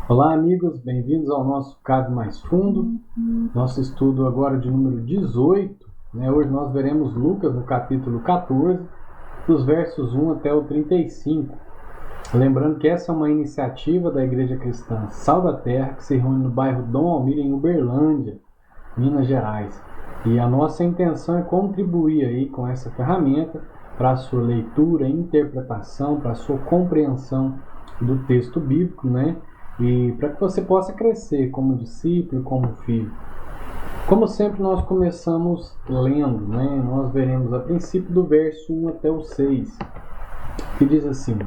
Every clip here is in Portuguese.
Olá, amigos, bem-vindos ao nosso Cabe Mais Fundo, nosso estudo agora de número 18. Hoje nós veremos Lucas no capítulo 14, dos versos 1 até o 35. Lembrando que essa é uma iniciativa da Igreja Cristã Sal da Terra, que se reúne no bairro Dom Almir, em Uberlândia, Minas Gerais. E a nossa intenção é contribuir aí com essa ferramenta para a sua leitura, interpretação, para a sua compreensão do texto bíblico, E para que você possa crescer como discípulo, como filho. Como sempre, nós começamos lendo, Nós veremos a princípio do verso 1 até o 6, que diz assim: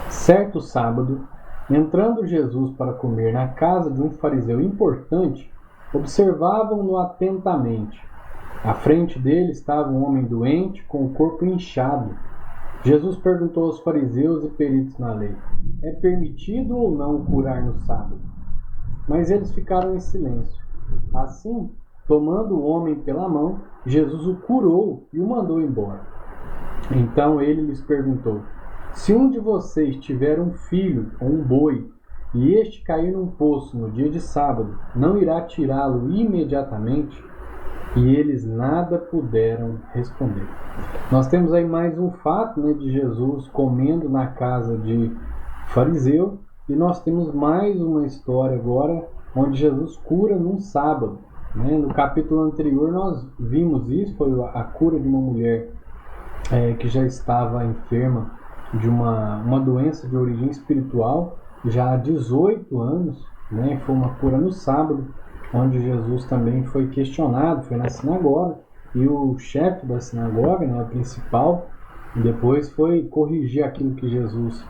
Certo sábado, entrando Jesus para comer na casa de um fariseu importante, observavam-no atentamente. À frente dele estava um homem doente, com o corpo inchado. Jesus perguntou aos fariseus e peritos na lei: é permitido ou não curar no sábado? Mas eles ficaram em silêncio. Assim, tomando o homem pela mão, Jesus o curou e o mandou embora. Então ele lhes perguntou: se um de vocês tiver um filho ou um boi, e este cair num poço no dia de sábado, não irá tirá-lo imediatamente? E eles nada puderam responder. Nós temos aí mais um fato de Jesus comendo na casa de fariseu, e nós temos mais uma história agora onde Jesus cura num sábado. No capítulo anterior nós vimos isso, foi a cura de uma mulher que já estava enferma de uma doença de origem espiritual já há 18 anos, Foi uma cura no sábado, onde Jesus também foi questionado, foi na sinagoga, e o chefe da sinagoga, o principal, depois foi corrigir aquilo que Jesus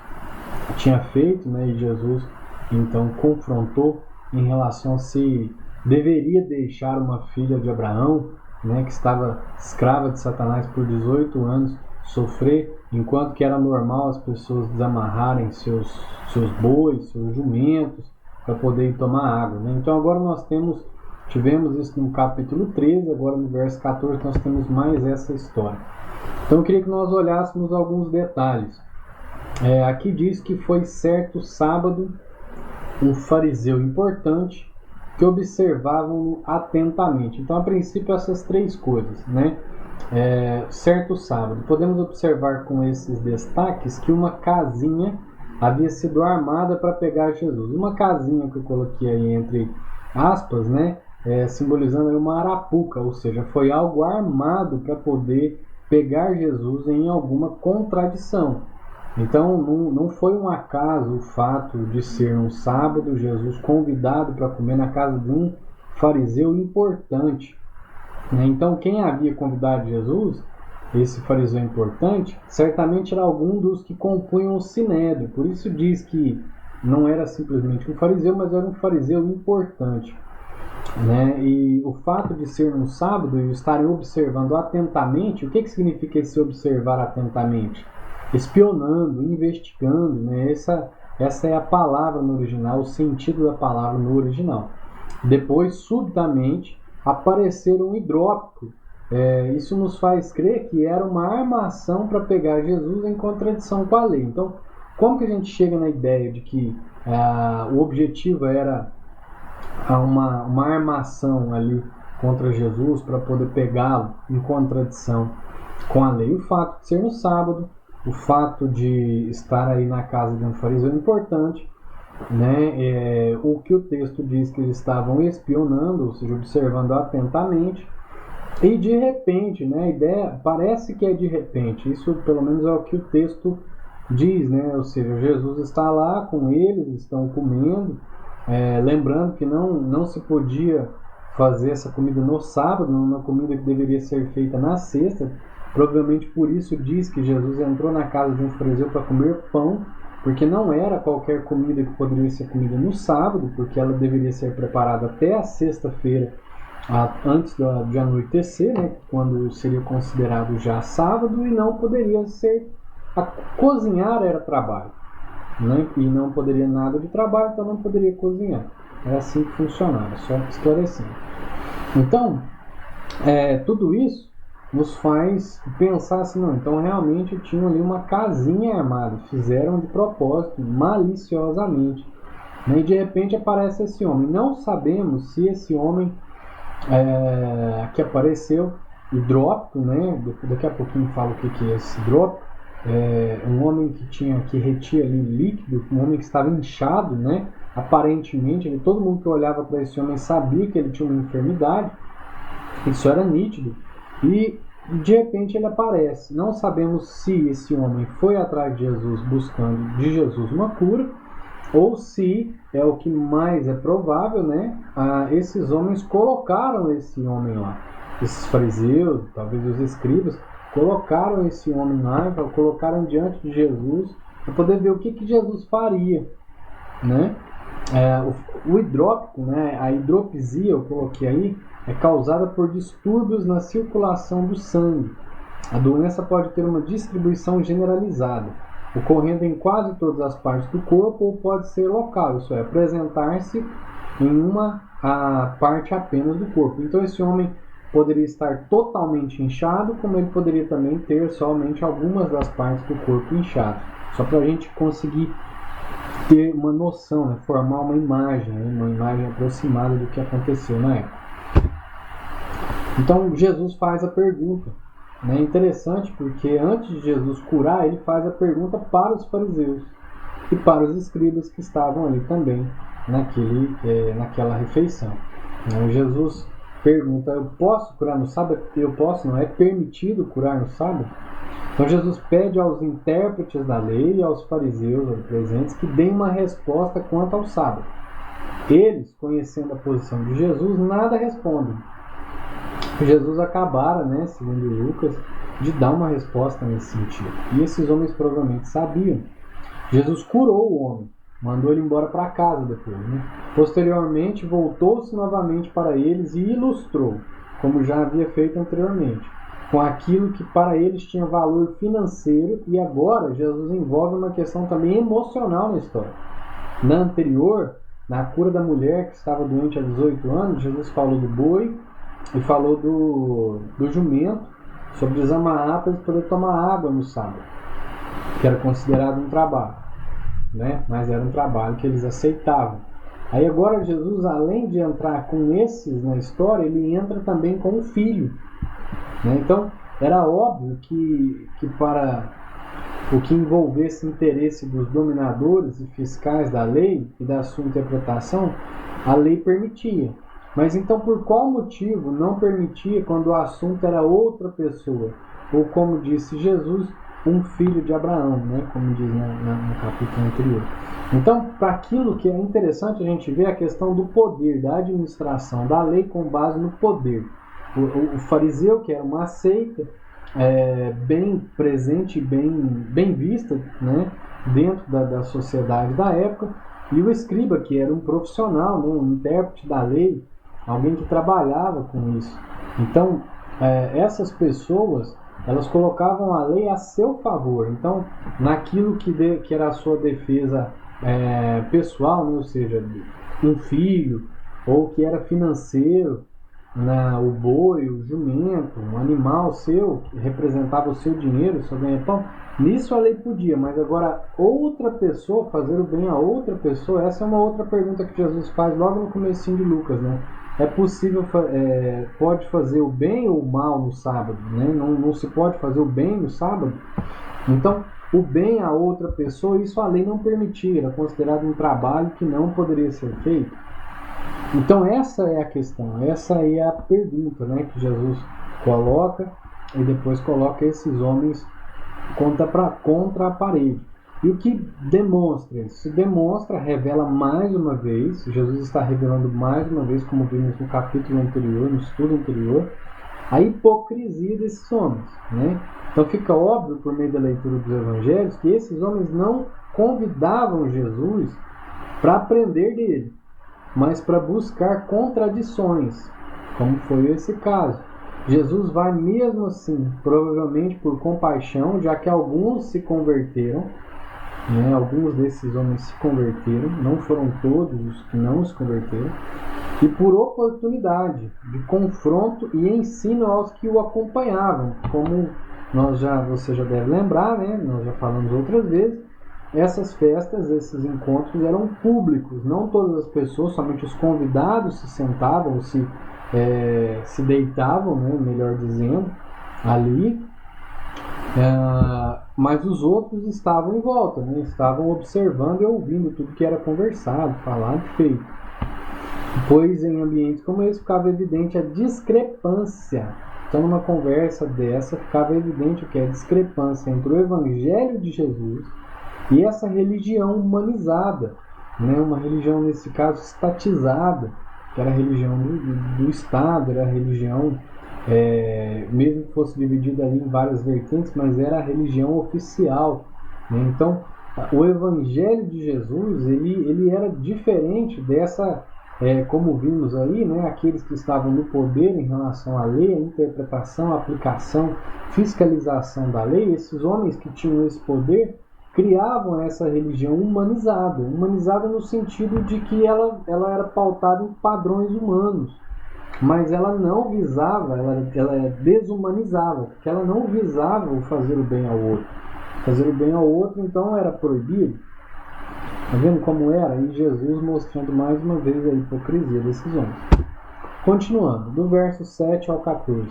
tinha feito, e Jesus então confrontou em relação a se deveria deixar uma filha de Abraão, que estava escrava de Satanás por 18 anos, sofrer, enquanto que era normal as pessoas desamarrarem seus bois, seus jumentos, para poder ir tomar água. Então agora nós tivemos isso no capítulo 13, agora no verso 14 nós temos mais essa história. Então eu queria que nós olhássemos alguns detalhes. Aqui diz que foi certo sábado um fariseu importante que observavam-no atentamente. Então a princípio essas três coisas, certo sábado. Podemos observar com esses destaques que uma casinha havia sido armada para pegar Jesus. Uma casinha que eu coloquei aí entre aspas, simbolizando aí uma arapuca, ou seja, foi algo armado para poder pegar Jesus em alguma contradição. Então não foi um acaso o fato de ser um sábado, Jesus convidado para comer na casa de um fariseu importante. Então quem havia convidado Jesus, esse fariseu importante, certamente era algum dos que compunham o sinédrio. Por isso diz que não era simplesmente um fariseu, mas era um fariseu importante. E o fato de ser no sábado e estarem observando atentamente, o que significa esse observar atentamente? Espionando, investigando, essa é a palavra no original, o sentido da palavra no original. Depois, subitamente, apareceu um hidrópico. Isso nos faz crer que era uma armação para pegar Jesus em contradição com a lei. Então, como que a gente chega na ideia de que o objetivo era uma armação ali contra Jesus para poder pegá-lo em contradição com a lei? O fato de ser no sábado, o fato de estar aí na casa de um fariseu importante, o que o texto diz que eles estavam espionando, ou seja, observando atentamente, e de repente, a ideia parece que é de repente, isso pelo menos é o que o texto diz, ou seja, Jesus está lá com eles, estão comendo, lembrando que não se podia fazer essa comida no sábado, uma comida que deveria ser feita na sexta. Provavelmente por isso diz que Jesus entrou na casa de um fariseu para comer pão, porque não era qualquer comida que poderia ser comida no sábado, porque ela deveria ser preparada até a sexta-feira, antes de anoitecer, quando seria considerado já sábado, e não poderia ser... cozinhar era trabalho, e não poderia nada de trabalho, então não poderia cozinhar. É assim que funcionava, só esclarecendo. Então, tudo isso nos faz pensar assim, não, então realmente tinham ali uma casinha armada, fizeram de propósito, maliciosamente. E de repente aparece esse homem. Não sabemos se esse homem que apareceu hidrópico, né? Daqui a pouquinho falo o que é esse hidrópico. Um homem que retia ali líquido, um homem que estava inchado, né? Aparentemente, todo mundo que olhava para esse homem sabia que ele tinha uma enfermidade, isso era nítido, e de repente ele aparece. Não sabemos se esse homem foi atrás de Jesus buscando de Jesus uma cura, ou se é o que mais é provável, né? Esses homens colocaram esse homem lá, esses fariseus, talvez os escribas, colocaram esse homem lá, colocaram diante de Jesus para poder ver o que Jesus faria, né? O hidrópico, né? A hidropisia, eu coloquei aí, é causada por distúrbios na circulação do sangue. A doença pode ter uma distribuição generalizada, ocorrendo em quase todas as partes do corpo, ou pode ser local, isso é, apresentar-se em uma parte apenas do corpo. Então esse homem poderia estar totalmente inchado, como ele poderia também ter somente algumas das partes do corpo inchadas. Só para a gente conseguir ter uma noção, né? Formar uma imagem aproximada do que aconteceu na época. Então Jesus faz a pergunta. É interessante porque antes de Jesus curar, ele faz a pergunta para os fariseus e para os escribas que estavam ali também naquela refeição. Então, Jesus pergunta: eu posso curar no sábado? Eu posso, não é permitido curar no sábado? Então Jesus pede aos intérpretes da lei e aos fariseus ali presentes que deem uma resposta quanto ao sábado. Eles, conhecendo a posição de Jesus, nada respondem. Jesus acabara, né, segundo Lucas, de dar uma resposta nesse sentido. E esses homens provavelmente sabiam. Jesus curou o homem, mandou ele embora para casa depois, né? Posteriormente, voltou-se novamente para eles e ilustrou, como já havia feito anteriormente, com aquilo que para eles tinha valor financeiro, e agora Jesus envolve uma questão também emocional na história. Na anterior, na cura da mulher que estava doente há 18 anos, Jesus falou do boi e falou do jumento, sobre desamarrar para eles poderem tomar água no sábado, que era considerado um trabalho, né? Mas era um trabalho que eles aceitavam. Aí agora Jesus, além de entrar com esses na história, ele entra também com o filho, né? Então era óbvio que para o que envolvesse interesse dos dominadores e fiscais da lei e da sua interpretação, a lei permitia. Mas então por qual motivo não permitia quando o assunto era outra pessoa? Ou como disse Jesus, um filho de Abraão, né? Como diz no capítulo anterior. Então, para aquilo que é interessante a gente ver a questão do poder, da administração, da lei com base no poder. O fariseu, que era uma seita, bem presente, bem vista, né? Dentro da sociedade da época, e o escriba, que era um profissional, né? Um intérprete da lei, alguém que trabalhava com isso. Então, essas pessoas, elas colocavam a lei a seu favor. Então, naquilo que era a sua defesa pessoal, né? Ou seja, um filho, ou que era financeiro, o boi, o jumento, um animal seu, que representava o seu dinheiro, o seu ganha-pão, nisso a lei podia, mas agora outra pessoa, fazer o bem a outra pessoa, essa é uma outra pergunta que Jesus faz logo no comecinho de Lucas, né? É possível, pode fazer o bem ou o mal no sábado, né? Não se pode fazer o bem no sábado. Então, o bem a outra pessoa, isso a lei não permitia, era considerado um trabalho que não poderia ser feito. Então, essa é a questão, essa é a pergunta, né, que Jesus coloca, e depois coloca esses homens contra a parede. E o que demonstra isso? Se demonstra, revela mais uma vez, Jesus está revelando mais uma vez, como vimos no capítulo anterior, no estudo anterior, a hipocrisia desses homens, né? Então fica óbvio, por meio da leitura dos evangelhos, que esses homens não convidavam Jesus para aprender dele, mas para buscar contradições, como foi esse caso. Jesus vai mesmo assim, provavelmente por compaixão, já que alguns se converteram, né? Alguns desses homens se converteram, não foram todos os que não se converteram, e por oportunidade de confronto e ensino aos que o acompanhavam, como você já deve lembrar, né? Nós já falamos outras vezes, essas festas, esses encontros eram públicos, não todas as pessoas, somente os convidados se sentavam, se deitavam, né, melhor dizendo, ali, mas os outros estavam em volta, né, estavam observando e ouvindo tudo que era conversado, falado e feito. Pois em ambientes como esse ficava evidente a discrepância. Então, numa conversa dessa, ficava evidente o que é a discrepância entre o Evangelho de Jesus e essa religião humanizada, né? Uma religião, nesse caso, estatizada, que era a religião do Estado, era a religião, mesmo que fosse dividida ali em várias vertentes, mas era a religião oficial, né? Então, o Evangelho de Jesus, ele era diferente dessa, como vimos aí, né, aqueles que estavam no poder em relação à lei, a interpretação, a aplicação, fiscalização da lei. Esses homens que tinham esse poder criavam essa religião humanizada no sentido de que ela era pautada em padrões humanos, mas ela não visava, ela desumanizava, porque ela não visava o fazer o bem ao outro. Fazer o bem ao outro, então, era proibido. Está vendo como era? E Jesus mostrando mais uma vez a hipocrisia desses homens. Continuando, do verso 7 ao 14.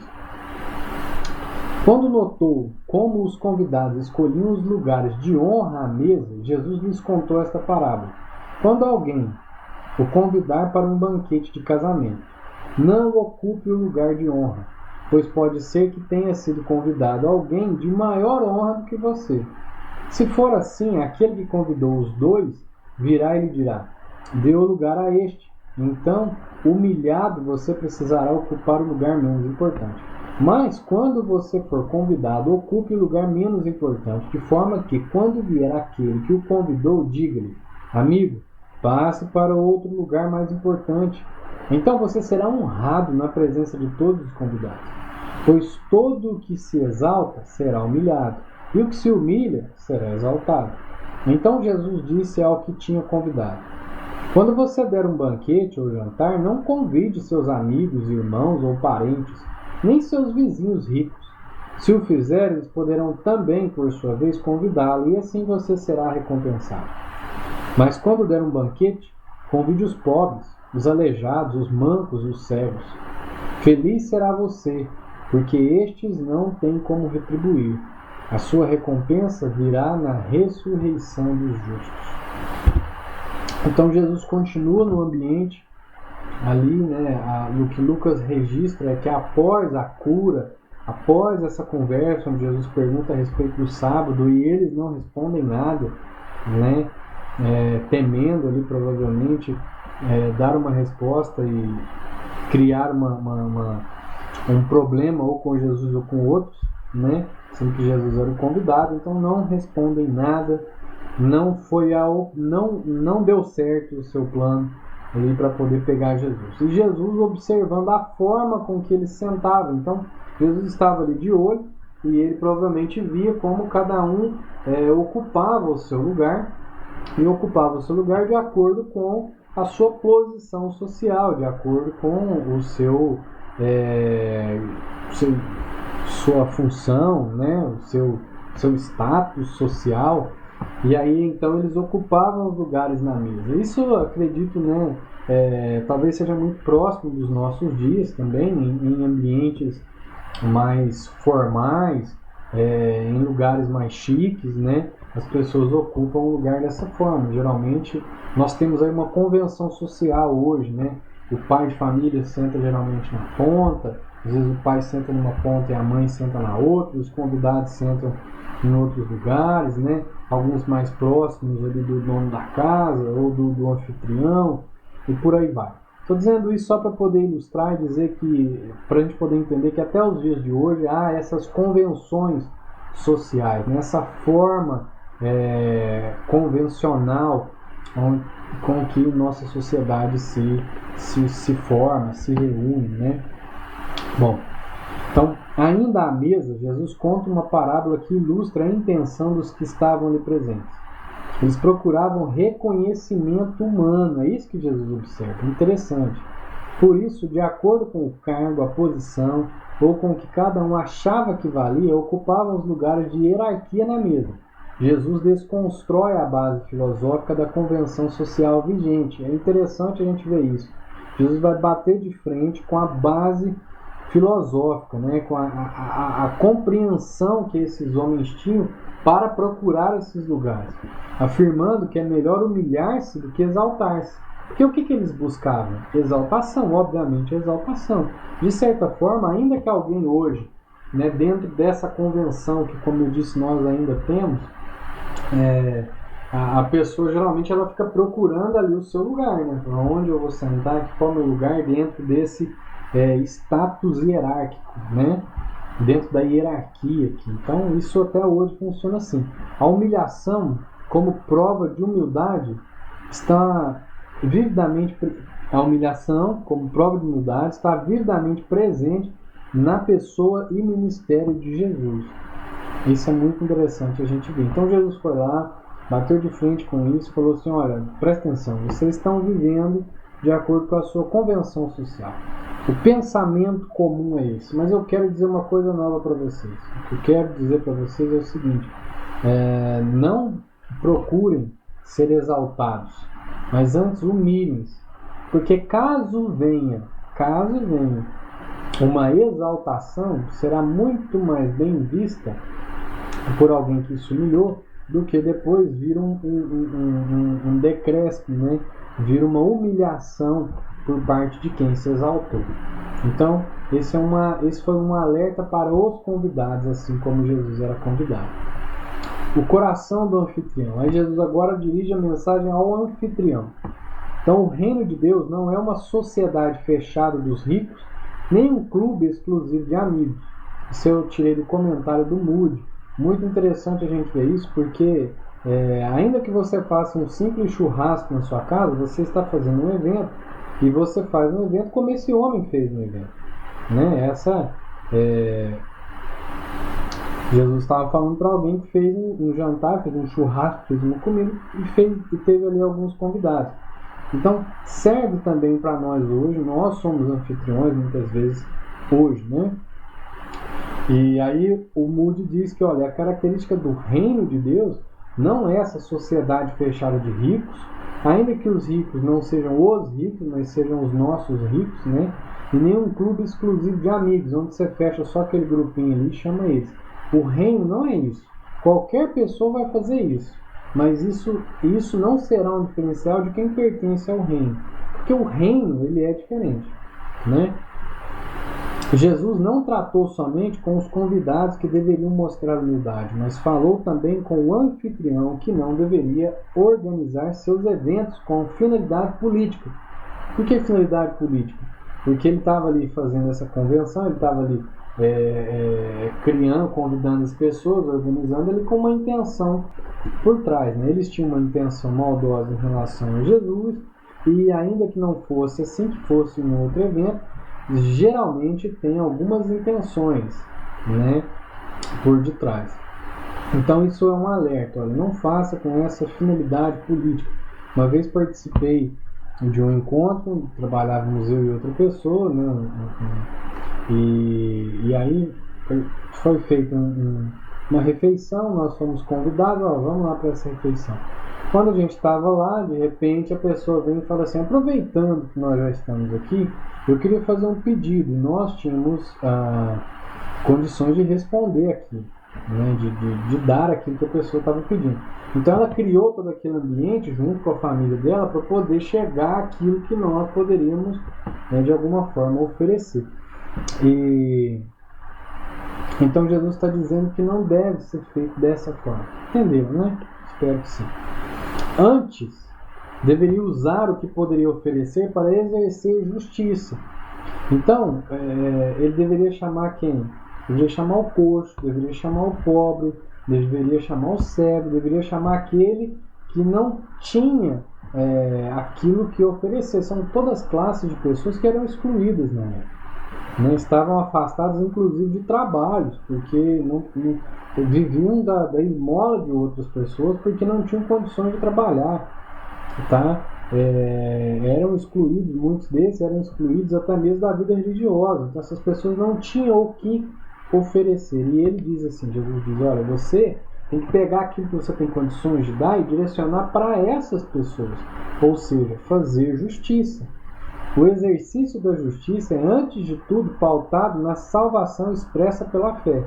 Quando notou como os convidados escolhiam os lugares de honra à mesa, Jesus lhes contou esta parábola. Quando alguém o convidar para um banquete de casamento, não ocupe o lugar de honra, pois pode ser que tenha sido convidado alguém de maior honra do que você. Se for assim, aquele que convidou os dois virá e lhe dirá: dê o lugar a este. Então, humilhado, você precisará ocupar o lugar menos importante. Mas, quando você for convidado, ocupe o lugar menos importante, de forma que, quando vier aquele que o convidou, diga-lhe: amigo, passe para outro lugar mais importante. Então você será honrado na presença de todos os convidados. Pois todo o que se exalta será humilhado, e o que se humilha será exaltado. Então Jesus disse ao que tinha convidado: quando você der um banquete ou jantar, não convide seus amigos, irmãos ou parentes, nem seus vizinhos ricos. Se o fizer, eles poderão também, por sua vez, convidá-lo, e assim você será recompensado. Mas quando der um banquete, convide os pobres, os aleijados, os mancos e os cegos. Feliz será você, porque estes não têm como retribuir. A sua recompensa virá na ressurreição dos justos. Então Jesus continua no ambiente ali, né? O que Lucas registra é que após a cura, após essa conversa onde Jesus pergunta a respeito do sábado e eles não respondem nada, né? Temendo ali provavelmente dar uma resposta e criar um problema ou com Jesus ou com outros, né? Sendo que Jesus era o convidado, então não respondem nada, não deu certo o seu plano ali para poder pegar Jesus. E Jesus observando a forma com que eles sentavam, então Jesus estava ali de olho e ele provavelmente via como cada um ocupava o seu lugar, e ocupava o seu lugar de acordo com a sua posição social, de acordo com o sua função, né, o seu status social. E aí então eles ocupavam os lugares na mesa. Isso eu acredito, né, talvez seja muito próximo dos nossos dias também, em ambientes mais formais, em lugares mais chiques, né, as pessoas ocupam o lugar dessa forma. Geralmente nós temos aí uma convenção social hoje, né, o pai de família senta geralmente na ponta, às vezes o pai senta numa ponta e a mãe senta na outra, os convidados sentam em outros lugares, né? Alguns mais próximos ali do dono da casa ou do anfitrião, e por aí vai. Estou dizendo isso só para poder ilustrar e dizer que, para a gente poder entender que até os dias de hoje há essas convenções sociais, né? Essa forma convencional com que nossa sociedade se forma, se reúne, né? Bom, então, ainda à mesa, Jesus conta uma parábola que ilustra a intenção dos que estavam ali presentes. Eles procuravam reconhecimento humano, é isso que Jesus observa, interessante. Por isso, de acordo com o cargo, a posição, ou com o que cada um achava que valia, ocupavam os lugares de hierarquia na mesa. Jesus desconstrói a base filosófica da convenção social vigente. É interessante a gente ver isso. Jesus vai bater de frente com a base filosófica, né? Com a compreensão que esses homens tinham para procurar esses lugares, afirmando que é melhor humilhar-se do que exaltar-se. Porque o que eles buscavam? Exaltação, obviamente, exaltação. De certa forma, ainda que alguém hoje, né, dentro dessa convenção que, como eu disse, nós ainda temos, a pessoa geralmente ela fica procurando ali o seu lugar, né? Onde eu vou sentar, aqui, qual é o meu lugar dentro desse status hierárquico, né? Dentro da hierarquia aqui. Então isso até hoje funciona assim. A humilhação como prova de humildade está vividamente, a humilhação como prova de humildade está vividamente presente na pessoa e ministério de Jesus. Isso é muito interessante a gente ver. Então Jesus foi lá, bateu de frente com isso e falou assim: olha, presta atenção, vocês estão vivendo de acordo com a sua convenção social. O pensamento comum é esse. Mas eu quero dizer uma coisa nova para vocês. O que eu quero dizer para vocês é o seguinte: não procurem ser exaltados, mas antes humilhem-se. Porque caso venha uma exaltação, será muito mais bem vista por alguém que se humilhou do que depois vir um decréscimo, né? Vir uma humilhação por parte de quem se exaltou. Então, esse foi um alerta para os convidados, assim como Jesus era convidado. O coração do anfitrião. Aí Jesus agora dirige a mensagem ao anfitrião. Então, o reino de Deus não é uma sociedade fechada dos ricos, nem um clube exclusivo de amigos. Isso eu tirei do comentário do Moody. Muito interessante a gente ver isso, porque ainda que você faça um simples churrasco na sua casa, você está fazendo um evento, e você faz um evento como esse homem fez no evento, né? Jesus estava falando para alguém que fez um jantar, fez um churrasco, fez uma comida e teve ali alguns convidados. Então serve também para nós hoje. Nós somos anfitriões muitas vezes hoje, né? E aí o Moody diz que, olha, a característica do reino de Deus não é essa sociedade fechada de ricos, ainda que os ricos não sejam os ricos, mas sejam os nossos ricos, né? E nem um clube exclusivo de amigos, onde você fecha só aquele grupinho ali e chama eles. O reino não é isso. Qualquer pessoa vai fazer isso, mas isso não será um diferencial de quem pertence ao reino, porque o reino ele é diferente, né? Jesus não tratou somente com os convidados que deveriam mostrar humildade, mas falou também com o anfitrião que não deveria organizar seus eventos com finalidade política. Por que finalidade política? Porque ele estava ali fazendo essa convenção, ele estava ali criando, convidando as pessoas, organizando ele com uma intenção por trás, né? Eles tinham uma intenção maldosa em relação a Jesus, e ainda que não fosse assim, que fosse um outro evento, geralmente tem algumas intenções, né, por detrás. Então isso é um alerta, olha, não faça com essa finalidade política. Uma vez participei de um encontro, trabalhávamos eu e outra pessoa, né, e aí foi feita uma refeição, nós fomos convidados, ó, vamos lá para essa refeição. Quando a gente estava lá, de repente a pessoa vem e fala assim: aproveitando que nós já estamos aqui, eu queria fazer um pedido. E nós tínhamos condições de responder aqui, né, de dar aquilo que a pessoa estava pedindo. Então ela criou todo aquele ambiente junto com a família dela para poder chegar àquilo que nós poderíamos, né, de alguma forma oferecer. E então Jesus está dizendo que não deve ser feito dessa forma. Entendeu, né? Espero que sim. Antes, deveria usar o que poderia oferecer para exercer justiça. Então, ele deveria chamar quem? Deveria chamar o coxo, deveria chamar o pobre, deveria chamar o cego, deveria chamar aquele que não tinha aquilo que oferecer. São todas classes de pessoas que eram excluídas na época. Né? Estavam afastados, inclusive, de trabalhos, porque não viviam da esmola de outras pessoas porque não tinham condições de trabalhar, tá? Eram excluídos, muitos desses eram excluídos até mesmo da vida religiosa. Então essas pessoas não tinham o que oferecer. E ele diz assim, Jesus diz: olha, você tem que pegar aquilo que você tem condições de dar e direcionar para essas pessoas. Ou seja, fazer justiça. O exercício da justiça é, antes de tudo, pautado na salvação expressa pela fé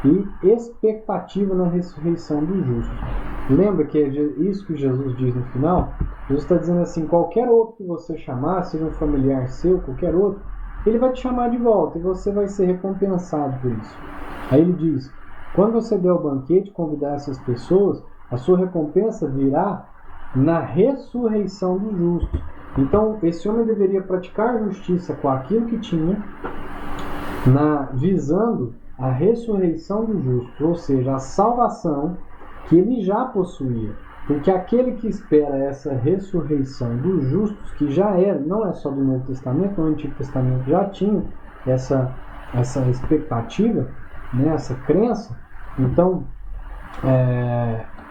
e expectativa na ressurreição dos justos. Lembra que é isso que Jesus diz no final? Jesus está dizendo assim, qualquer outro que você chamar, seja um familiar seu, qualquer outro, ele vai te chamar de volta e você vai ser recompensado por isso. Aí ele diz, quando você der o banquete e convidar essas pessoas, a sua recompensa virá na ressurreição dos justos. Então, esse homem deveria praticar justiça com aquilo que tinha, visando a ressurreição dos justos, ou seja, a salvação que ele já possuía. Porque aquele que espera essa ressurreição dos justos, que já era, não é só do Novo Testamento, no Antigo Testamento já tinha essa expectativa, né, essa crença, então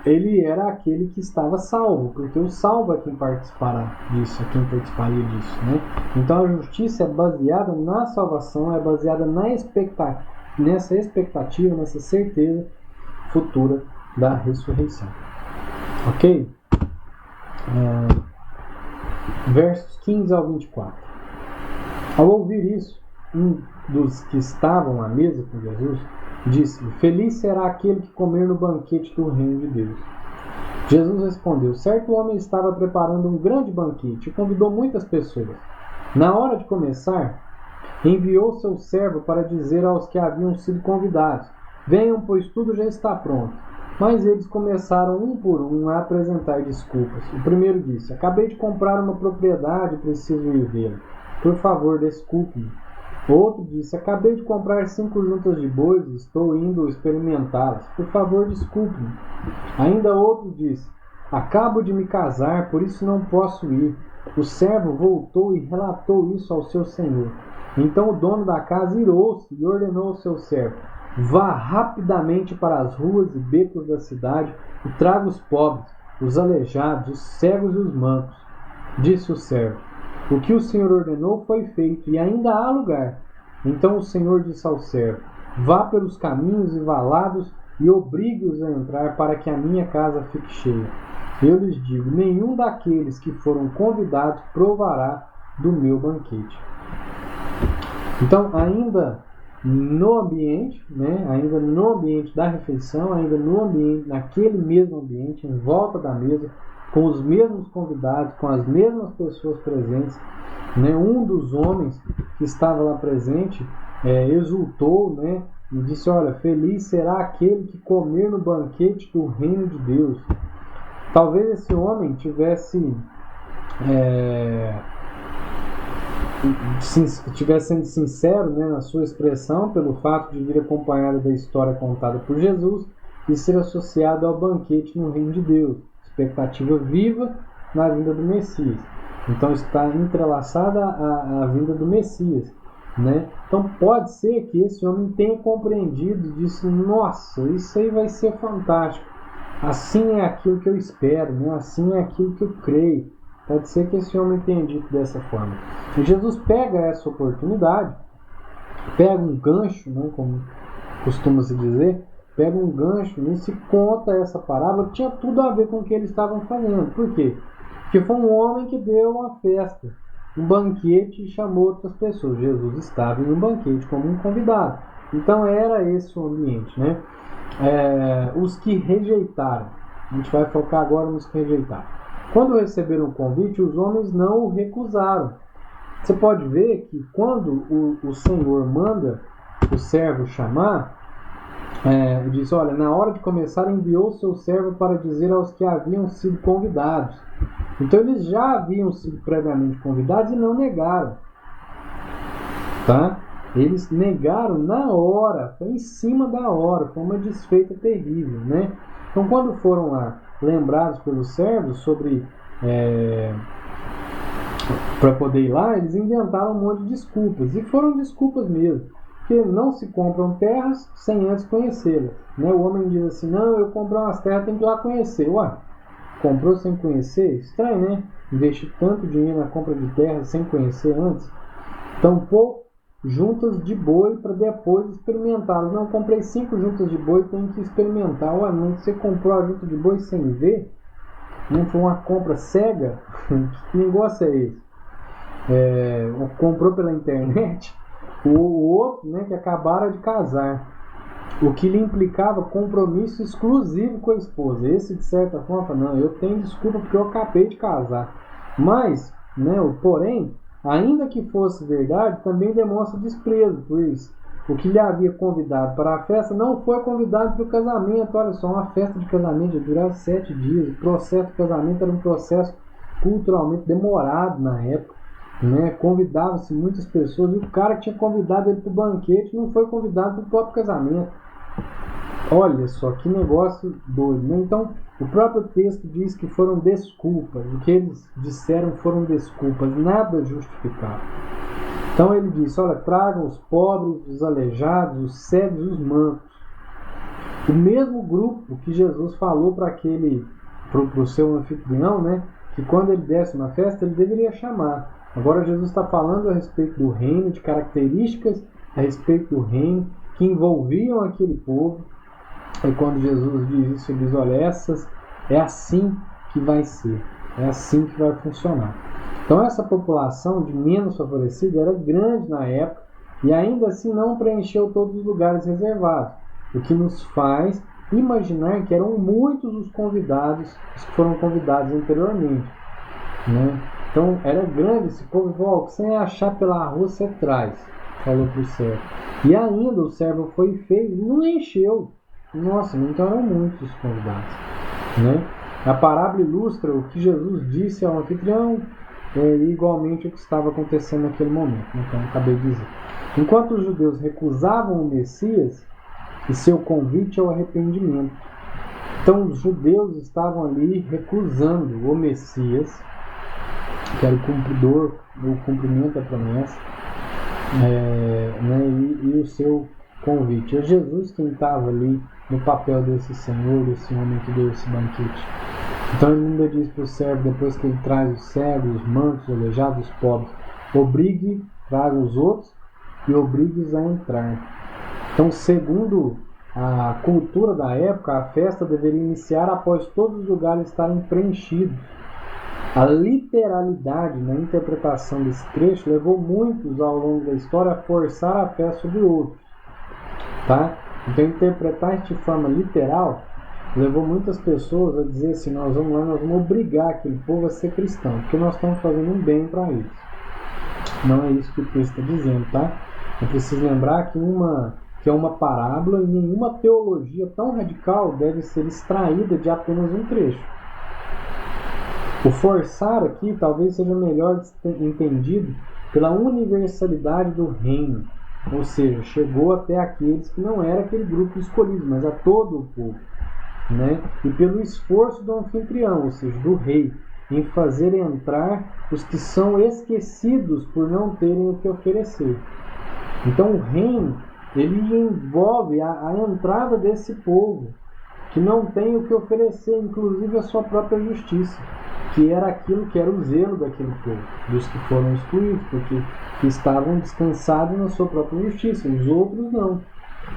ele era aquele que estava salvo, porque o salvo é quem participará disso, é quem participaria disso, né? Então a justiça é baseada na salvação, é baseada nessa expectativa, nessa certeza futura da ressurreição. Ok? Versos 15 ao 24. Ao ouvir isso, um dos que estavam à mesa com Jesus disse: feliz será aquele que comer no banquete do reino de Deus. Jesus respondeu: certo homem estava preparando um grande banquete e convidou muitas pessoas. Na hora de começar, enviou seu servo para dizer aos que haviam sido convidados: venham, pois tudo já está pronto. Mas eles começaram um por um a apresentar desculpas. O primeiro disse: acabei de comprar uma propriedade e preciso ir vê-la. Por favor, desculpe-me. Outro disse: acabei de comprar 5 juntas de bois e estou indo experimentá-las. Por favor, desculpe-me. Ainda outro disse: acabo de me casar, por isso não posso ir. O servo voltou e relatou isso ao seu senhor. Então o dono da casa irou-se e ordenou ao seu servo: vá rapidamente para as ruas e becos da cidade e traga os pobres, os aleijados, os cegos e os mancos. Disse o servo: o que o Senhor ordenou foi feito, e ainda há lugar. Então o Senhor disse ao servo: vá pelos caminhos e valados e obrigue-os a entrar, para que a minha casa fique cheia. Eu lhes digo: nenhum daqueles que foram convidados provará do meu banquete. Então, ainda no ambiente, ainda no ambiente da refeição, ainda no ambiente, naquele mesmo ambiente, em volta da mesa, com os mesmos convidados, com as mesmas pessoas presentes, um dos homens que estava lá presente exultou, e disse: olha, feliz será aquele que comer no banquete do reino de Deus. Talvez esse homem tivesse sendo sincero, na sua expressão, pelo fato de vir acompanhado da história contada por Jesus e ser associado ao banquete no reino de Deus, expectativa viva na vinda do Messias. Então está entrelaçada à vinda do Messias, Então pode ser que esse homem tenha compreendido, disse: nossa, isso aí vai ser fantástico, assim é aquilo que eu espero, assim é aquilo que eu creio. Pode ser que esse homem tenha dito dessa forma. E Jesus pega essa oportunidade, pega um gancho, como costuma-se dizer, pega um gancho nisso e conta essa parábola que tinha tudo a ver com o que eles estavam fazendo. Por quê? Porque foi um homem que deu uma festa, um banquete, e chamou outras pessoas. Jesus estava em um banquete como um convidado. Então era esse o ambiente, os que rejeitaram. A gente vai focar agora nos que rejeitaram. Quando receberam o convite, os homens não o recusaram. Você pode ver que quando o Senhor manda o servo chamar, diz: olha, na hora de começar enviou seu servo para dizer aos que haviam sido convidados. Então eles já haviam sido previamente convidados e não negaram. Tá? Eles negaram na hora, foi em cima da hora, foi uma desfeita terrível, Então quando foram lá lembrados pelos servos sobre para poder ir lá, eles inventaram um monte de desculpas, e foram desculpas mesmo, porque não se compram terras sem antes conhecê-las, O homem diz assim: não, eu comprei umas terras, tem que ir lá conhecer. Ué, comprou sem conhecer? Estranho, investir tanto dinheiro na compra de terras sem conhecer antes. Tampouco juntas de boi para depois experimentá-las. Não, comprei 5 juntas de boi, tenho que experimentar. Ué, mas você comprou a junta de boi sem ver? Não foi uma compra cega? Que negócio é esse? Comprou pela internet? O outro, né, que acabaram de casar, o que lhe implicava compromisso exclusivo com a esposa. Esse, de certa forma, não, eu tenho desculpa porque eu acabei de casar. Mas, né, porém, ainda que fosse verdade, também demonstra desprezo, pois o que lhe havia convidado para a festa não foi convidado para o casamento. Olha só, uma festa de casamento ia durar 7 dias. O processo de casamento era um processo culturalmente demorado na época, né? Convidava-se muitas pessoas e o cara que tinha convidado ele para o banquete não foi convidado para o próprio casamento. Olha só que negócio doido, né? Então o próprio texto diz que foram desculpas, o que eles disseram foram desculpas, nada justificado. Então ele diz, olha, tragam os pobres, os aleijados, os cegos e os mancos. O mesmo grupo que Jesus falou para o seu anfitrião, né, que quando ele desse uma festa ele deveria chamar. Agora Jesus está falando a respeito do reino, de características a respeito do reino que envolviam aquele povo. E quando Jesus diz isso, ele diz, olha, é assim que vai ser, é assim que vai funcionar. Então essa população de menos favorecida era grande na época e ainda assim não preencheu todos os lugares reservados, o que nos faz imaginar que eram muitos os convidados, os que foram convidados anteriormente, né? Então era grande esse povo, falou, sem achar pela rua você traz, falou para o servo. E ainda o servo foi e fez, não encheu. Nossa, então eram muitos os convidados, né? A parábola ilustra o que Jesus disse ao anfitrião, igualmente o que estava acontecendo naquele momento, então acabei de dizer. Enquanto os judeus recusavam o Messias e seu convite ao arrependimento, então os judeus estavam ali recusando o Messias, que era o cumprimento da promessa, né, e o seu convite. É Jesus quem estava ali no papel desse Senhor, desse homem que deu esse banquete. Então ele ainda diz para o servo, depois que ele traz os cegos, os mancos, os aleijados, os pobres, traga os outros e obrigue-os a entrar. Então, segundo a cultura da época, a festa deveria iniciar após todos os lugares estarem preenchidos. A literalidade na interpretação desse trecho levou muitos ao longo da história a forçar a fé sobre outros. Tá? Então, interpretar isso de forma literal levou muitas pessoas a dizer assim, nós vamos obrigar aquele povo a ser cristão, porque nós estamos fazendo um bem para eles. Não é isso que o texto está dizendo, tá? É preciso lembrar que é uma parábola e nenhuma teologia tão radical deve ser extraída de apenas um trecho. O forçar aqui talvez seja melhor entendido pela universalidade do reino, ou seja, chegou até aqueles que não era aquele grupo escolhido, mas a todo o povo, né? E pelo esforço do anfitrião, ou seja, do rei, em fazer entrar os que são esquecidos por não terem o que oferecer. Então o reino, ele envolve a entrada desse povo que não tem o que oferecer, inclusive a sua própria justiça, que era aquilo que era o zelo daquele povo, dos que foram excluídos, porque estavam descansados na sua própria justiça. Os outros não.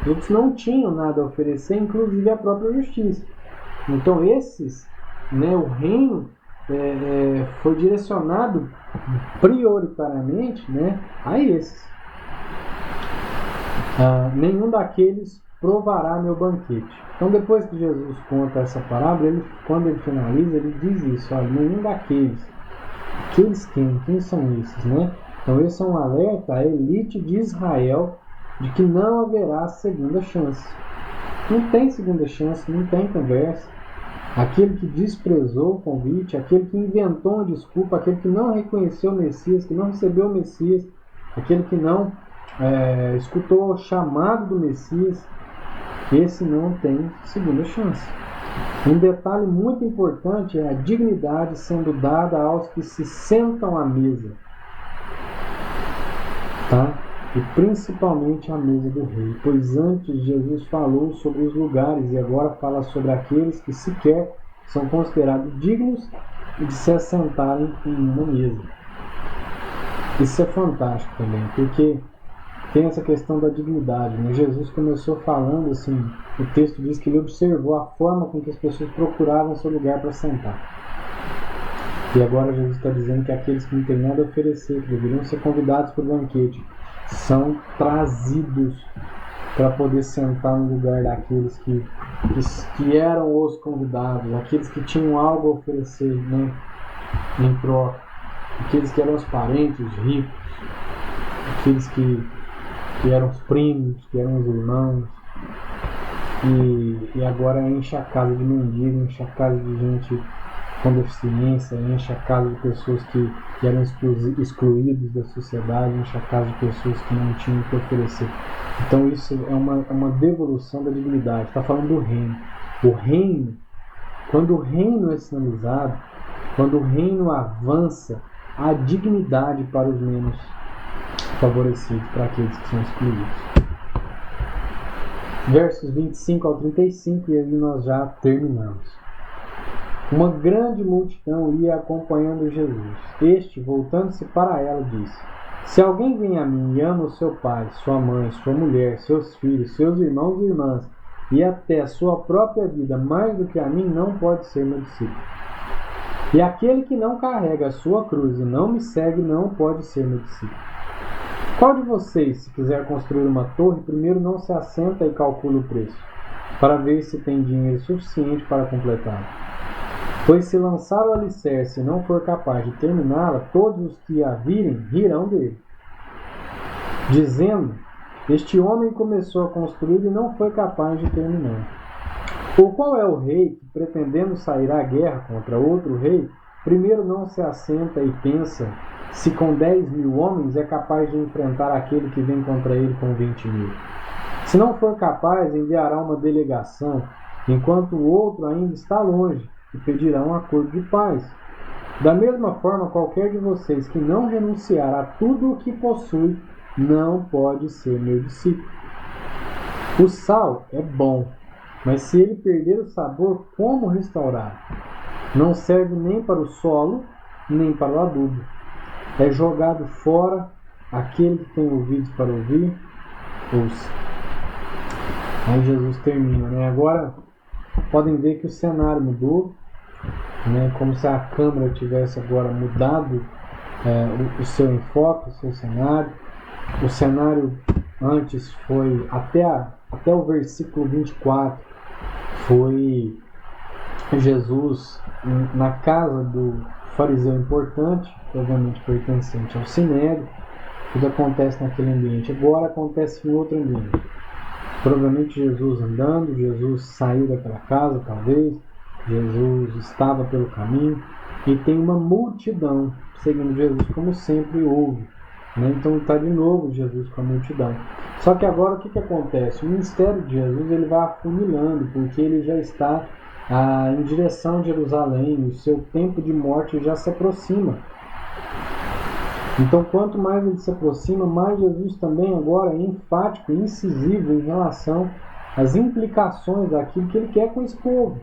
Os outros não tinham nada a oferecer, inclusive a própria justiça. Então esses, né, o reino foi direcionado prioritariamente, né, a esses. Nenhum daqueles provará meu banquete. Então depois que Jesus conta essa parábola, quando ele finaliza, ele diz isso, olha, nenhum daqueles. Aqueles quem são esses, né? Então esse é um alerta à elite de Israel de que não haverá segunda chance. Não tem segunda chance, não tem conversa. Aquele que desprezou o convite, aquele que inventou uma desculpa, aquele que não reconheceu o Messias, que não recebeu o Messias, aquele que não escutou o chamado do Messias, esse não tem segunda chance. Um detalhe muito importante é a dignidade sendo dada aos que se sentam à mesa, tá? E principalmente à mesa do rei, pois antes Jesus falou sobre os lugares e agora fala sobre aqueles que sequer são considerados dignos de se assentarem em uma mesa. Isso é fantástico também, porque tem essa questão da dignidade, né? Jesus começou falando assim, o texto diz que ele observou a forma com que as pessoas procuravam seu lugar para sentar. E agora Jesus está dizendo que aqueles que não têm nada a oferecer, que deveriam ser convidados para o banquete, são trazidos para poder sentar no lugar daqueles que eram os convidados, aqueles que tinham algo a oferecer, né, em troca, aqueles que eram os parentes ricos, aqueles que eram os primos, que eram os irmãos, e agora enche a casa de mendigo, enche a casa de gente com deficiência, enche a casa de pessoas que eram excluídos da sociedade, enche a casa de pessoas que não tinham o que oferecer. Então isso é uma devolução da dignidade. Está falando do reino. O reino, quando o reino é sinalizado, quando o reino avança, há dignidade para os menos favorecidos, para aqueles que são excluídos. Versos 25 ao 35, e aí nós já terminamos. Uma grande multidão ia acompanhando Jesus. Este, voltando-se para ela, disse: Se alguém vem a mim e ama o seu pai, sua mãe, sua mulher, seus filhos, seus irmãos e irmãs, e até sua própria vida mais do que a mim, não pode ser meu discípulo. E aquele que não carrega a sua cruz e não me segue, não pode ser meu discípulo. Qual de vocês, se quiser construir uma torre, primeiro não se assenta e calcula o preço, para ver se tem dinheiro suficiente para completá-la? Pois se lançar o alicerce e não for capaz de terminá-la, todos os que a virem rirão dele, dizendo: Este homem começou a construir e não foi capaz de terminar. Ou qual é o rei que, pretendendo sair à guerra contra outro rei, primeiro não se assenta e pensa se com 10.000 homens é capaz de enfrentar aquele que vem contra ele com 20.000? Se não for capaz, enviará uma delegação, enquanto o outro ainda está longe, e pedirá um acordo de paz. Da mesma forma, qualquer de vocês que não renunciar a tudo o que possui, não pode ser meu discípulo. O sal é bom, mas se ele perder o sabor, como restaurar? Não serve nem para o solo, nem para o adubo. É jogado fora. Aquele que tem ouvidos para ouvir, ouça. Aí Jesus termina, né? Agora podem ver que o cenário mudou, né? Como se a câmera tivesse agora mudado o seu enfoque, o seu cenário. O cenário antes foi até o versículo 24, foi Jesus na casa do fariseu importante, obviamente pertencente ao Sinédrio. Tudo acontece naquele ambiente. Agora acontece em outro ambiente. Provavelmente Jesus andando, Jesus saiu daquela casa, talvez. Jesus estava pelo caminho e tem uma multidão seguindo Jesus, como sempre houve, né? Então está de novo Jesus com a multidão. Só que agora o que acontece? O ministério de Jesus ele vai afunilando, porque ele já está em direção a Jerusalém, o seu tempo de morte já se aproxima. Então, quanto mais ele se aproxima, mais Jesus também agora é enfático, incisivo em relação às implicações daquilo que ele quer com esse povo,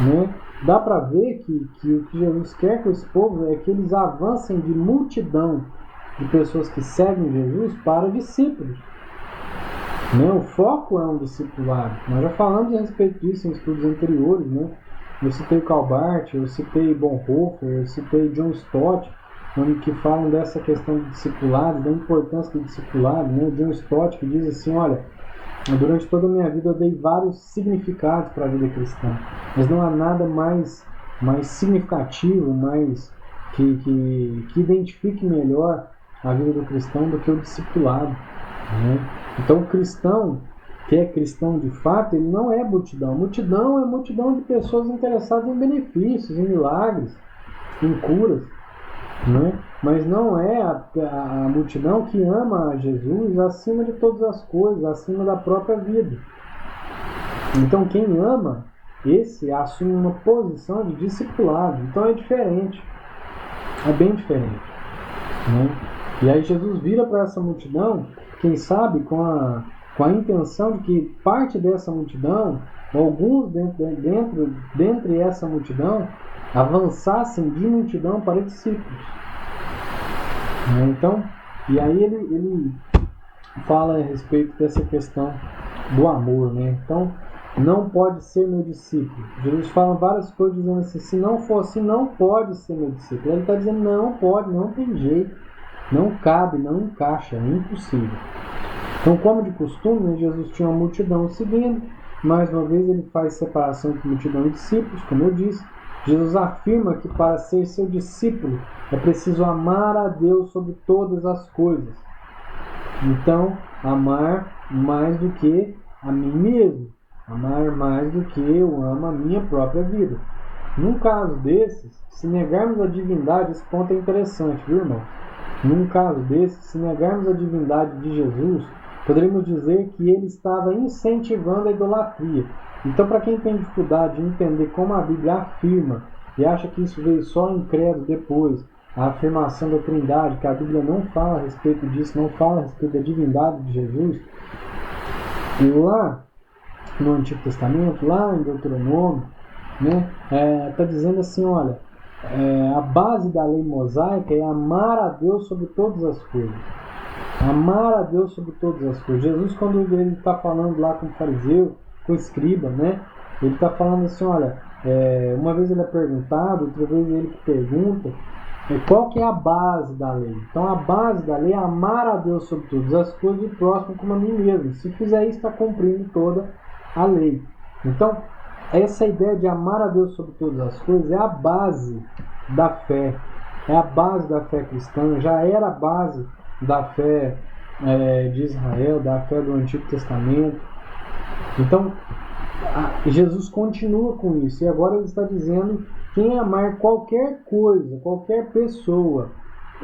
né? Dá para ver que o que Jesus quer com esse povo é que eles avancem de multidão de pessoas que seguem Jesus para discípulos, né? O foco é um discipulado. Nós já falamos a respeito disso em estudos anteriores, né? Eu citei Calbart, eu citei Bonhoeffer, eu citei John Stott, que falam dessa questão do discipulado, da importância do discipulado, né? John Stott que diz assim: olha, durante toda a minha vida eu dei vários significados para a vida cristã, mas não há nada mais significativo, mais que identifique melhor a vida do cristão do que o discipulado, né? Então o cristão, que é cristão de fato, ele não é multidão. Multidão é multidão de pessoas interessadas em benefícios, em milagres, em curas, né? Mas não é a multidão que ama a Jesus acima de todas as coisas, acima da própria vida. Então quem ama, esse assume uma posição de discipulado. Então é diferente, é bem diferente, né? E aí Jesus vira para essa multidão, quem sabe com a intenção de que parte dessa multidão, alguns dentre essa multidão, avançassem de multidão para discípulos. Então, e aí ele fala a respeito dessa questão do amor, né? Então, não pode ser meu discípulo. Jesus fala várias coisas dizendo assim, se não for assim, não pode ser meu discípulo. Ele está dizendo, não pode, não tem jeito, não cabe, não encaixa, é impossível. Então, como de costume, né, Jesus tinha uma multidão seguindo, mais uma vez ele faz separação entre multidão e discípulos, como eu disse. Jesus afirma que para ser seu discípulo é preciso amar a Deus sobre todas as coisas. Então, amar mais do que a mim mesmo. Amar mais do que eu amo a minha própria vida. Num caso desses, se negarmos a divindade, esse ponto é interessante, viu, irmão? Num caso desses, se negarmos a divindade de Jesus, poderíamos dizer que ele estava incentivando a idolatria. Então, para quem tem dificuldade de entender como a Bíblia afirma, e acha que isso veio só em credo depois, a afirmação da Trindade, que a Bíblia não fala a respeito disso, não fala a respeito da divindade de Jesus, e lá no Antigo Testamento, lá em Deuteronômio, né, está dizendo assim, olha, a base da lei mosaica é amar a Deus sobre todas as coisas. Amar a Deus sobre todas as coisas. Jesus, quando ele está falando lá com o fariseu, com o escriba, né, ele está falando assim, olha, uma vez ele é perguntado, outra vez ele que pergunta, qual que é a base da lei? Então a base da lei é amar a Deus sobre todas as coisas e o próximo como a mim mesmo. Se fizer isso, está cumprindo toda a lei. Então, essa ideia de amar a Deus sobre todas as coisas é a base da fé. É a base da fé cristã, já era a base da fé de Israel, da fé do Antigo Testamento. Então, Jesus continua com isso. E agora ele está dizendo quem amar qualquer coisa, qualquer pessoa,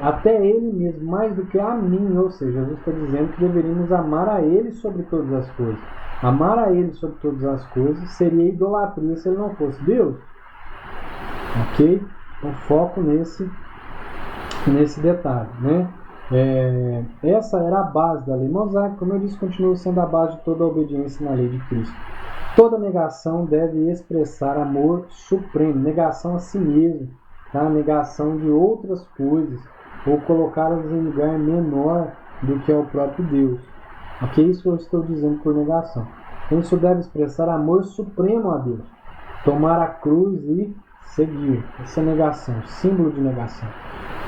até ele mesmo, mais do que a mim. Ou seja, Jesus está dizendo que deveríamos amar a ele sobre todas as coisas. Amar a ele sobre todas as coisas seria idolatria se ele não fosse Deus. Ok? Então foco nesse detalhe, né? Essa era a base da lei mosaica, como eu disse, continua sendo a base de toda a obediência na lei de Cristo. Toda negação deve expressar amor supremo, negação a si mesmo, tá? Negação de outras coisas, ou colocá-las em lugar menor do que é o próprio Deus. Ok? Isso eu estou dizendo por negação. Então isso deve expressar amor supremo a Deus. Tomar a cruz e seguir. Essa é negação, símbolo de negação.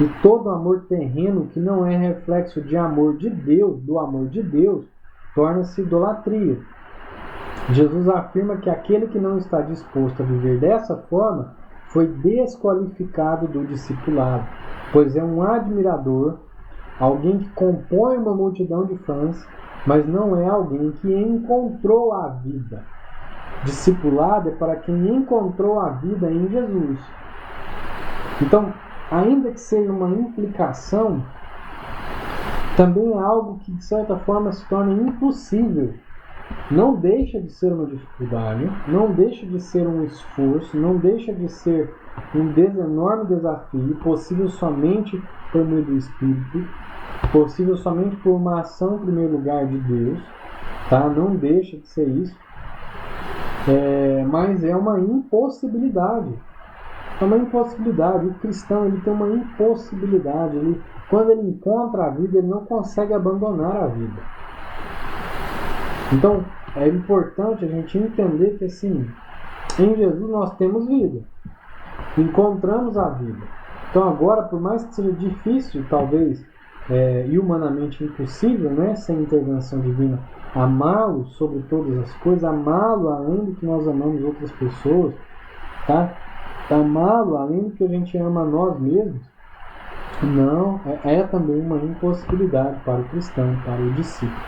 E todo amor terreno que não é reflexo de amor de Deus, do amor de Deus, torna-se idolatria. Jesus afirma que aquele que não está disposto a viver dessa forma foi desqualificado do discipulado, pois é um admirador, alguém que compõe uma multidão de fãs, mas não é alguém que encontrou a vida. Discipulado é para quem encontrou a vida em Jesus. Então, ainda que seja uma implicação, também é algo que de certa forma se torna impossível. Não deixa de ser uma dificuldade, não deixa de ser um esforço, não deixa de ser um enorme desafio, possível somente por meio do Espírito, possível somente por uma ação em primeiro lugar de Deus, tá? Não deixa de ser isso, mas é uma impossibilidade. É uma impossibilidade. O cristão ele tem uma impossibilidade. Quando ele encontra a vida, ele não consegue abandonar a vida. Então, é importante a gente entender que assim, em Jesus nós temos vida. Encontramos a vida. Então agora, por mais que seja difícil, talvez, e humanamente impossível, né, sem intervenção divina, amá-lo sobre todas as coisas, amá-lo além do que nós amamos outras pessoas, tá? Amá-lo além do que a gente ama a nós mesmos, não, é também uma impossibilidade para o cristão, para o discípulo,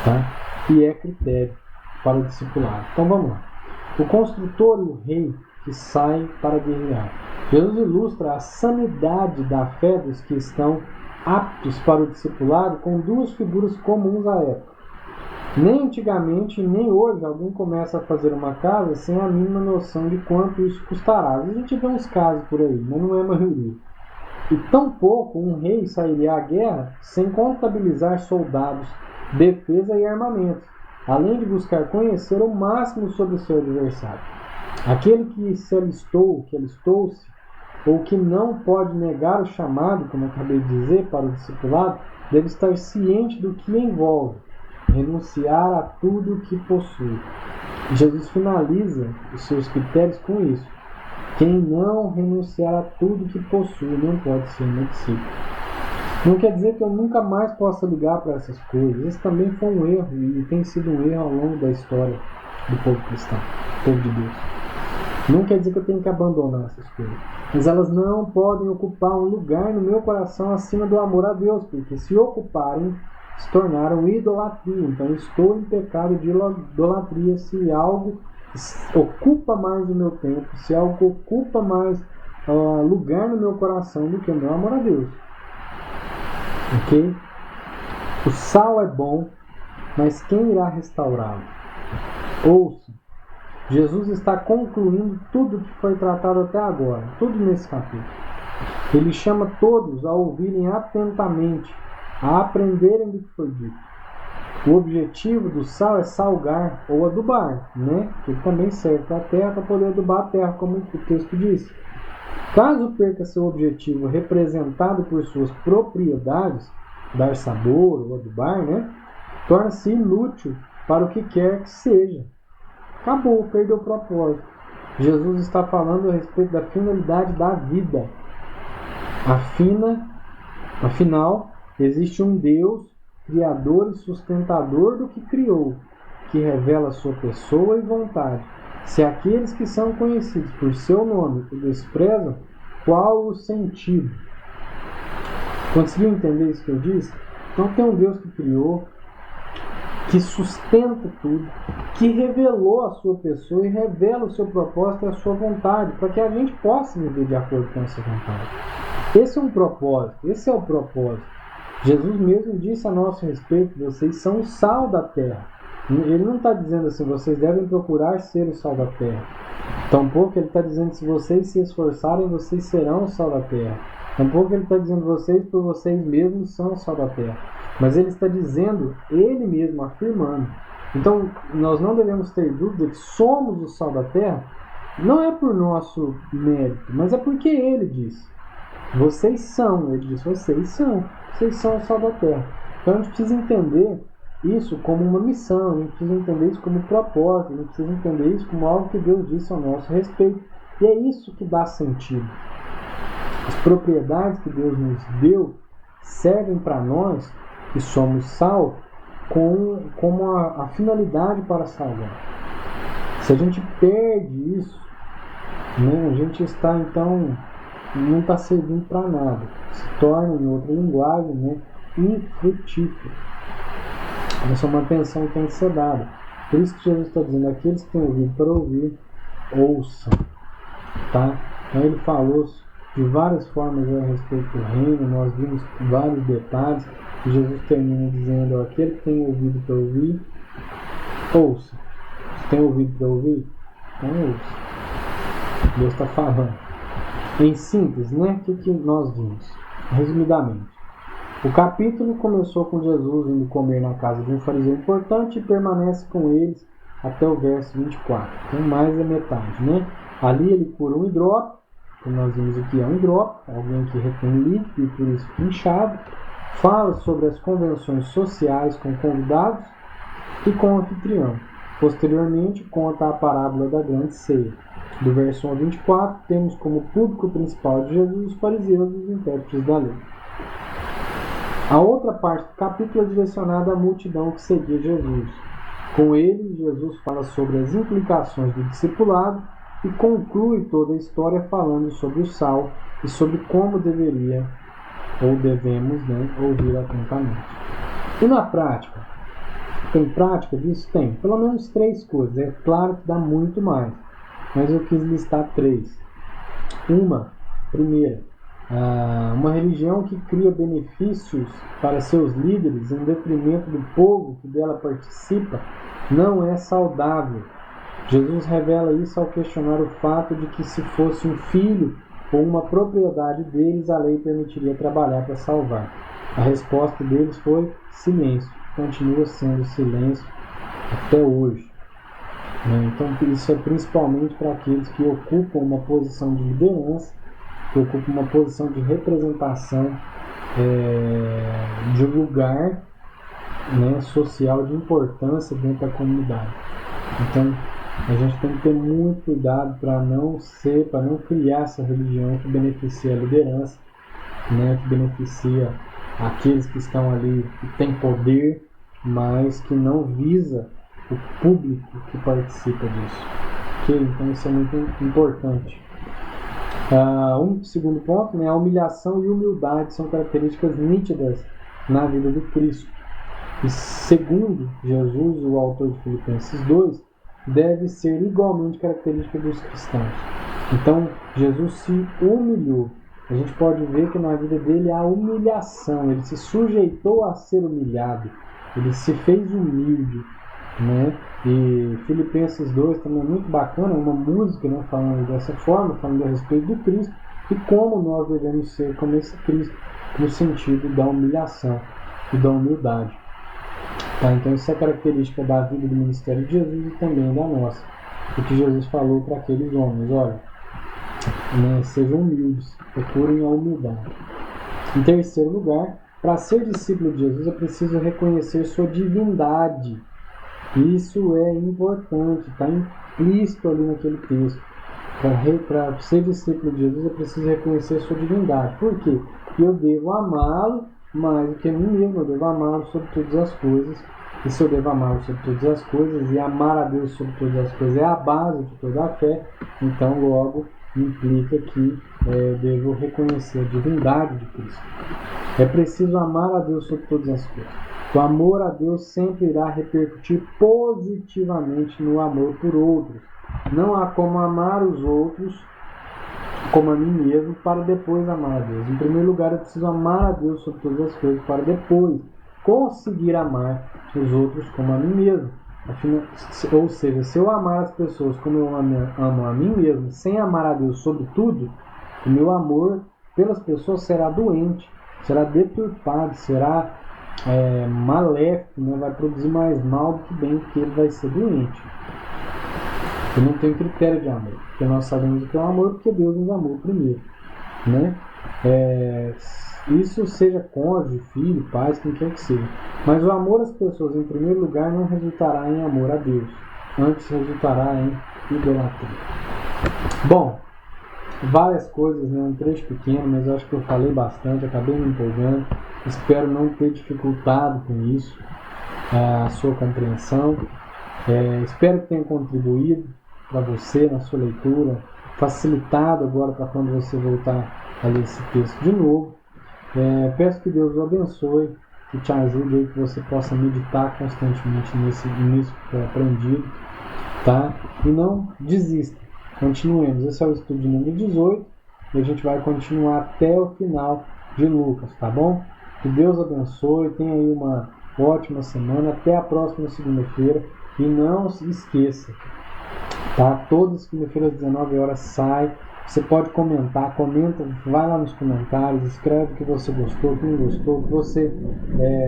tá? E é critério para o discipulado. Então vamos lá. O construtor e o rei que sai para guerrear. Jesus ilustra a sanidade da fé dos que estão aptos para o discipulado com duas figuras comuns à época. Nem antigamente, nem hoje, alguém começa a fazer uma casa sem a mínima noção de quanto isso custará. A gente vê uns casos por aí, mas não é a maioria. E tampouco um rei sairia à guerra sem contabilizar soldados, defesa e armamento, além de buscar conhecer o máximo sobre o seu adversário. Aquele que se alistou, que alistou-se, ou que não pode negar o chamado, como eu acabei de dizer, para o discipulado, deve estar ciente do que envolve renunciar a tudo o que possui. Jesus finaliza os seus critérios com isso. Quem não renunciar a tudo que possui não pode ser meu discípulo. Não quer dizer que eu nunca mais possa ligar para essas coisas. Esse também foi um erro e tem sido um erro ao longo da história do povo cristão, do povo de Deus. Não quer dizer que eu tenho que abandonar essas coisas, mas elas não podem ocupar um lugar no meu coração acima do amor a Deus, porque se ocuparem, se tornaram idolatria. Então eu estou em pecado de idolatria se algo ocupa mais o meu tempo, se algo ocupa mais lugar no meu coração do que o meu amor a Deus. Ok? O sal é bom, mas quem irá restaurá-lo? Ouça, Jesus está concluindo tudo que foi tratado até agora, tudo nesse capítulo. Ele chama todos a ouvirem atentamente, a aprenderem do que foi dito. O objetivo do sal é salgar ou adubar, né? Que também serve para a terra, para poder adubar a terra, como o texto diz. Caso perca seu objetivo representado por suas propriedades, dar sabor ou adubar, né? Torna-se inútil para o que quer que seja. Acabou, perdeu o propósito. Jesus está falando a respeito da finalidade da vida. Afinal, existe um Deus, criador e sustentador do que criou, que revela sua pessoa e vontade. Se aqueles que são conhecidos por seu nome o desprezam, qual o sentido? Conseguiu entender isso que eu disse? Então tem um Deus que criou, que sustenta tudo, que revelou a sua pessoa e revela o seu propósito e a sua vontade, para que a gente possa viver de acordo com essa vontade. Esse é um propósito, esse é o propósito. Jesus mesmo disse a nosso respeito: vocês são o sal da terra. Ele não está dizendo assim, vocês devem procurar ser o sal da terra. Tampouco ele está dizendo, se vocês se esforçarem, vocês serão o sal da terra. Tampouco ele está dizendo, vocês por vocês mesmos são o sal da terra. Mas ele está dizendo, ele mesmo afirmando. Então, nós não devemos ter dúvida que somos o sal da terra, não é por nosso mérito, mas é porque ele disse. Vocês são, ele disse, vocês são o sal da terra. Então a gente precisa entender isso como uma missão, a gente precisa entender isso como propósito, a gente precisa entender isso como algo que Deus disse ao nosso respeito. E é isso que dá sentido. As propriedades que Deus nos deu servem para nós, que somos sal, como a finalidade para salvar. Se a gente perde isso, né, a gente está então, não está servindo para nada. Se torna, em outra linguagem, né, infrutífero. Essa é uma atenção que tem que ser dada. Por isso que Jesus está dizendo, aqueles que têm ouvido para ouvir, ouçam. Tá? Então ele falou de várias formas a respeito do reino, nós vimos vários detalhes, e Jesus termina dizendo, aquele que tem ouvido para ouvir, ouça. Se tem ouvido para ouvir, então ouça. Deus está falando. Em síntese, né? O que nós vimos? Resumidamente. O capítulo começou com Jesus indo comer na casa de um fariseu importante e permanece com eles até o verso 24. Então mais da metade, né? Ali ele cura um hidrópico, como nós vimos aqui, é um hidrópico, alguém que retém líquido e por isso fica inchado. Fala sobre as convenções sociais com convidados e com o anfitrião. Posteriormente, conta a parábola da grande ceia. Do verso 1 ao 24, temos como público principal de Jesus os fariseus e os intérpretes da lei. A outra parte do capítulo é direcionada à multidão que seguia Jesus. Com eles, Jesus fala sobre as implicações do discipulado e conclui toda a história falando sobre o sal e sobre como deveria ou devemos, né, ouvir atentamente. E na prática? Tem prática disso? Tem. Pelo menos 3 coisas. É claro que dá muito mais, mas eu quis listar 3. Primeira, uma religião que cria benefícios para seus líderes em detrimento do povo que dela participa não é saudável. Jesus revela isso ao questionar o fato de que, se fosse um filho ou uma propriedade deles, a lei permitiria trabalhar para salvar. A resposta deles foi silêncio. Continua sendo silêncio até hoje. Então isso é principalmente para aqueles que ocupam uma posição de liderança que ocupa uma posição de representação de lugar, né, social de importância dentro da comunidade. Então, a gente tem que ter muito cuidado para não criar essa religião que beneficia a liderança, né, que beneficia aqueles que estão ali, que têm poder, mas que não visa o público que participa disso. Okay? Então isso é muito importante. Segundo ponto, né, a humilhação e humildade são características nítidas na vida do Cristo. E segundo Jesus, o autor de Filipenses 2, deve ser igualmente característica dos cristãos. Então, Jesus se humilhou. A gente pode ver que na vida dele há humilhação. Ele se sujeitou a ser humilhado. Ele se fez humilde, né? E Filipenses 2 também é muito bacana, uma música, né, falando dessa forma, falando a respeito do Cristo e como nós devemos ser como esse Cristo, no sentido da humilhação e da humildade. Tá? Então isso é característica da vida do ministério de Jesus e também da nossa. O que Jesus falou para aqueles homens, olha, né, sejam humildes, procurem a humildade. Em terceiro lugar, para ser discípulo de Jesus é preciso reconhecer sua divindade. Isso é importante, está implícito ali naquele texto. Para ser discípulo de Jesus é preciso reconhecer sua divindade. Por quê? Porque eu devo amá-lo mais do que a mim mesmo, eu devo amá-lo sobre todas as coisas. E se eu devo amá-lo sobre todas as coisas, e amar a Deus sobre todas as coisas é a base de toda a fé, então logo implica que devo reconhecer a divindade de Cristo. É preciso amar a Deus sobre todas as coisas. O amor a Deus sempre irá repercutir positivamente no amor por outros. Não há como amar os outros como a mim mesmo para depois amar a Deus. Em primeiro lugar, eu preciso amar a Deus sobre todas as coisas para depois conseguir amar os outros como a mim mesmo. Ou seja, se eu amar as pessoas como eu amo a mim mesmo, sem amar a Deus sobre tudo, o meu amor pelas pessoas será doente, será deturpado, será maléfico, né? Vai produzir mais mal do que bem, porque ele vai ser doente. Eu não tenho critério de amor, porque nós sabemos o que é o amor, porque Deus nos amou primeiro, né? Isso seja cônjuge, filho, pais, quem quer que seja. Mas o amor às pessoas, em primeiro lugar, não resultará em amor a Deus. Antes resultará em idolatria. Bom, várias coisas, né? Um trecho pequeno, mas eu acho que eu falei bastante, acabei me empolgando. Espero não ter dificultado com isso a sua compreensão. Espero que tenha contribuído para você na sua leitura, facilitado agora para quando você voltar a ler esse texto de novo. Peço que Deus o abençoe, que te ajude aí, que você possa meditar constantemente nisso que foi aprendido, tá? E não desista, continuemos. Esse é o estudo de número 18 e a gente vai continuar até o final de Lucas, tá bom? Que Deus abençoe, tenha aí uma ótima semana, até a próxima segunda-feira e não se esqueça, tá? Todas as segunda-feiras às 19 horas sai. Você pode comentar, comenta, vai lá nos comentários, escreve o que você gostou, o que não gostou, o que você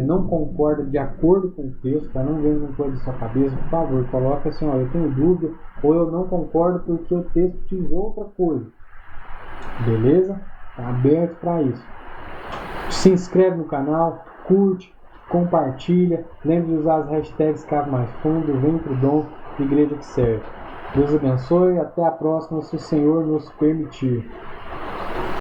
não concorda de acordo com o texto, tá? Não venha com coisa da sua cabeça, por favor, coloca assim, ó, eu tenho dúvida, ou eu não concordo porque o texto diz outra coisa. Beleza? Tá aberto para isso. Se inscreve no canal, curte, compartilha, lembre de usar as hashtags Cave Mais Fundo, Vem Pro Dom, Igreja que Serve. Deus abençoe e até a próxima, se o Senhor nos permitir.